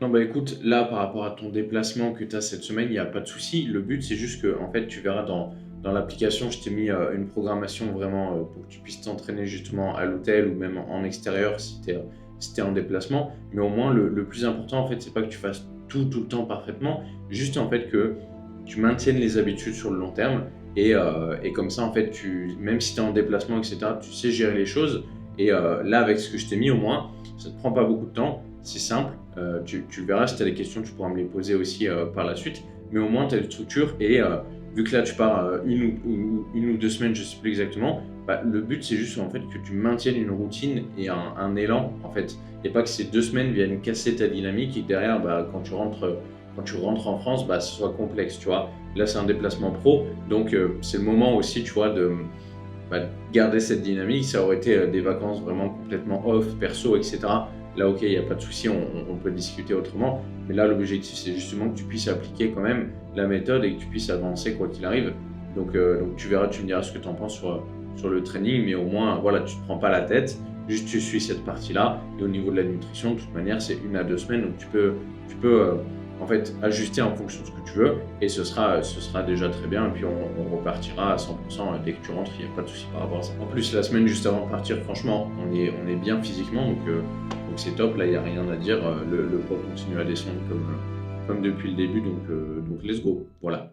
Non, bah, écoute, là, par rapport à ton déplacement que tu as cette semaine, il y a pas de souci. Le but, c'est juste que, en fait, tu verras dans l'application, je t'ai mis, une programmation vraiment, pour que tu puisses t'entraîner justement à l'hôtel ou même en extérieur si tu en déplacement. Mais au moins, le plus important, en fait, c'est pas que tu fasses tout le temps parfaitement, juste, en fait, que tu maintiennes les habitudes sur le long terme et comme ça, en fait, même si tu es en déplacement et cetera, tu sais gérer les choses là, avec ce que je t'ai mis, au moins, ça te prend pas beaucoup de temps, c'est simple. Tu verras, si tu as des questions, tu pourras me les poser aussi par la suite. Mais au moins, tu as une structure vu que là, tu pars une ou 2 semaines, je sais plus exactement, bah, le but, c'est juste en fait que tu maintiennes une routine et un élan, en fait. Et pas que ces 2 semaines viennent casser ta dynamique et que derrière, bah, quand tu rentres en France, bah, ce soit complexe, tu vois. Là, c'est un déplacement pro, donc c'est le moment aussi, tu vois, bah, garder cette dynamique. Ça aurait été des vacances vraiment complètement off, perso, etc. Là, ok, il n'y a pas de souci, on peut discuter autrement. Mais là, l'objectif, c'est justement que tu puisses appliquer quand même la méthode et que tu puisses avancer quoi qu'il arrive. Donc tu verras, tu me diras ce que tu en penses sur le training. Mais au moins, voilà, tu ne te prends pas la tête. Juste, tu suis cette partie-là. Et au niveau de la nutrition, de toute manière, c'est 1 à 2 semaines. Donc tu peux en fait ajuster en fonction de ce que tu veux et ce sera déjà très bien. Et puis on repartira à 100% dès que tu rentres, il n'y a pas de souci par rapport à ça. En plus, la semaine juste avant de partir, franchement, on est bien physiquement, donc c'est top. Là, il n'y a rien à dire. Le poids continue à descendre comme depuis le début, donc let's go. Voilà.